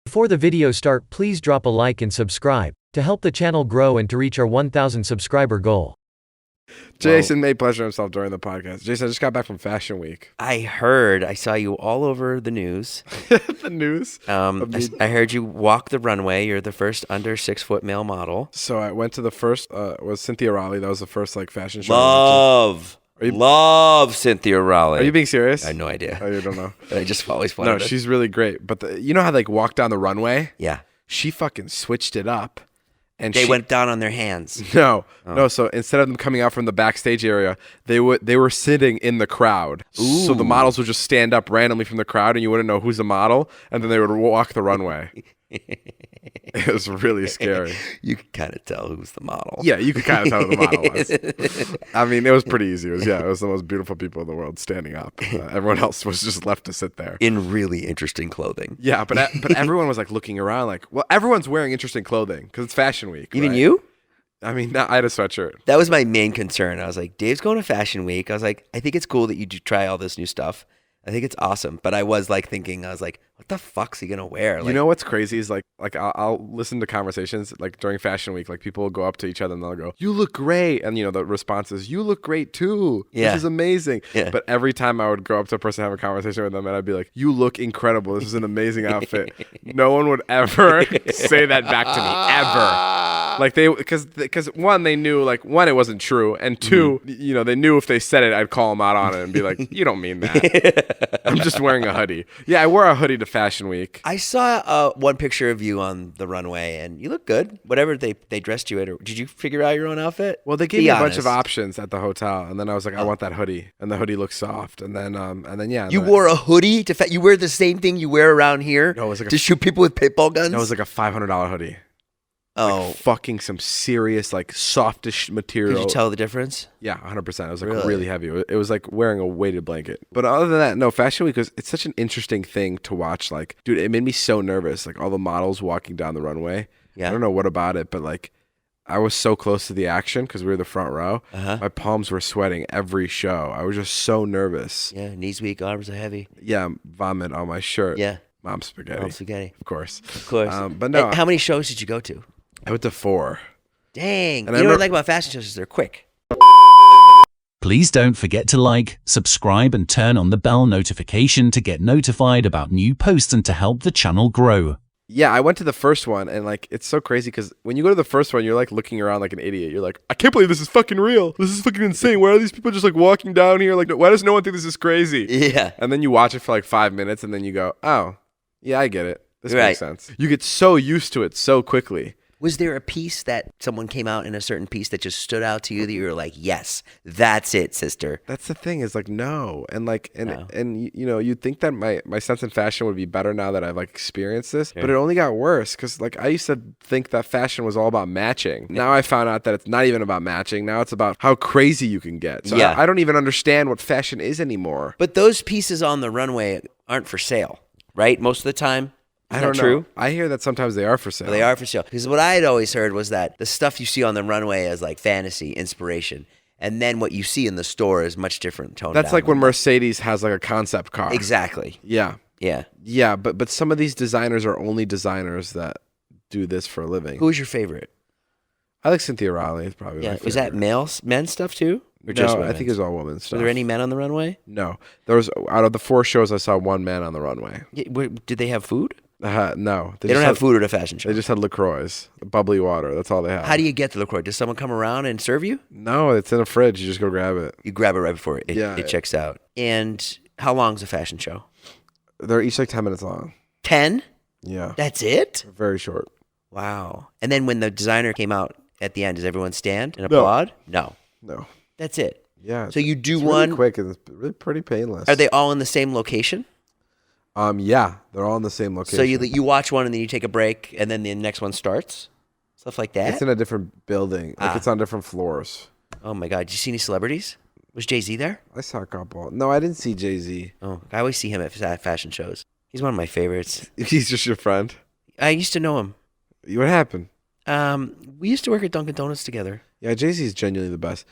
Before the video start, please drop a like and subscribe to help the channel grow and to reach our 1,000 subscriber goal. Jason made pleasure himself during the podcast. Jason, I just got back from Fashion Week. I saw you all over the news. The news? I heard you walk the runway. You're the first under 6 foot male model. So I went to the first, was Cynthia Raleigh. That was the first fashion show. Love Cynthia Raleigh. Are you being serious? I have no idea. Oh, you don't know? I just always wanted No, it. she's really great. But you know how walk down the runway? Yeah. She fucking switched it up. And they went down on their hands. No. So instead of them coming out from the backstage area, they were sitting in the crowd. Ooh. So the models would just stand up randomly from the crowd, and you wouldn't know who's the model, and then they would walk the runway. It was really scary. You could kind of tell who's the model. Yeah, you could kind of tell who the model was. I mean, it was pretty easy. It was the most beautiful people in the world standing up. Everyone else was just left to sit there in really interesting clothing. Yeah, but everyone was looking around well, everyone's wearing interesting clothing because it's Fashion Week. Even right? you? I mean, I had a sweatshirt. That was my main concern. I was like, Dave's going to Fashion Week. I was like, I think it's cool that you do try all this new stuff. I think it's awesome. But I was thinking, what the fuck's he going to wear? You know what's crazy is I'll listen to conversations during Fashion Week. People will go up to each other and they'll go, "You look great." And the response is, "You look great too. Yeah. This is amazing." Yeah. But every time I would go up to a person and have a conversation with them and I'd be like, "You look incredible. This is an amazing outfit." No one would ever say that back to me, ever. Because one, they knew one, it wasn't true. And two, they knew if they said it, I'd call them out on it and be like, "You don't mean that." I'm just wearing a hoodie. Yeah, I wore a hoodie to Fashion Week. I saw one picture of you on the runway, and you look good. Whatever they dressed you in. Did you figure out your own outfit? Well, they gave me a bunch of options at the hotel, and then I was like, I want that hoodie, and the hoodie looks soft, and then yeah. You wore a hoodie to you wear the same thing you wear around here? No, it was to shoot people with paintball guns. No, it was a $500 hoodie. Oh, fucking some serious softish material. Could you tell the difference? Yeah, 100%. It was really heavy. It was like wearing a weighted blanket. But other than that, no, Fashion Week it's such an interesting thing to watch. Dude, it made me so nervous. All the models walking down the runway. Yeah. I don't know what about it, but I was so close to the action because we were the front row. My palms were sweating every show. I was just so nervous. Yeah, knees weak, arms are heavy. Yeah, vomit on my shirt. Yeah. Mom spaghetti. Of course. But no. How many shows did you go to? I went to 4. Dang. And you know what I like about fashion shows is they're quick. Please don't forget to like, subscribe, and turn on the bell notification to get notified about new posts and to help the channel grow. Yeah, I went to the first one, and it's so crazy because when you go to the first one, you're looking around like an idiot. You're like, I can't believe this is fucking real. This is fucking insane. Why are these people just walking down here? Why does no one think this is crazy? Yeah. And then you watch it for 5 minutes, and then you go, oh, yeah, I get it. This makes sense. You get so used to it so quickly. Was there a piece that someone came out in a certain piece that just stood out to you that you were like, yes, that's it, sister? That's the thing is no. And No. and you'd think that my sense in fashion would be better now that I've experienced this, but it only got worse because I used to think that fashion was all about matching. Now I found out that it's not even about matching. Now it's about how crazy you can get. So Yeah. I don't even understand what fashion is anymore. But those pieces on the runway aren't for sale, right? Most of the time? I don't know. True? I hear that sometimes they are for sale. Well, they are for sale. Because what I had always heard was that the stuff you see on the runway is fantasy, inspiration. And then what you see in the store is much different tone. That's like when Mercedes has a concept car. Exactly. Yeah. Yeah. Yeah, but some of these designers are only designers that do this for a living. Who's your favorite? I like Cynthia Raleigh. It's probably my favorite. Was that men's stuff too? Or No, just I women's? think it was all women's stuff. Were there any men on the runway? No. There was, out of the 4 shows, I saw 1 man on the runway. Yeah, did they have food? No. They don't have food at a fashion show. They just had LaCroix, bubbly water. That's all they had. How do you get the LaCroix? Does someone come around and serve you? No, it's in a fridge. You just go grab it. You grab it right before it checks out. And how long's a fashion show? They're each 10 minutes long. 10? Yeah. That's it? Very short. Wow. And then when the designer came out at the end, does everyone stand and applaud? No. That's it. Yeah. So you do it's one. really quick and it's really pretty painless. Are they all in the same location? Yeah, they're all in the same location. So you watch one and then you take a break and then the next one starts? Stuff like that? It's in a different building. It's on different floors. Oh my God. Did you see any celebrities? Was Jay-Z there? I saw a couple. No, I didn't see Jay-Z. Oh, I always see him at fashion shows. He's one of my favorites. He's just your friend? I used to know him. What happened? We used to work at Dunkin' Donuts together. Yeah, Jay-Z is genuinely the best.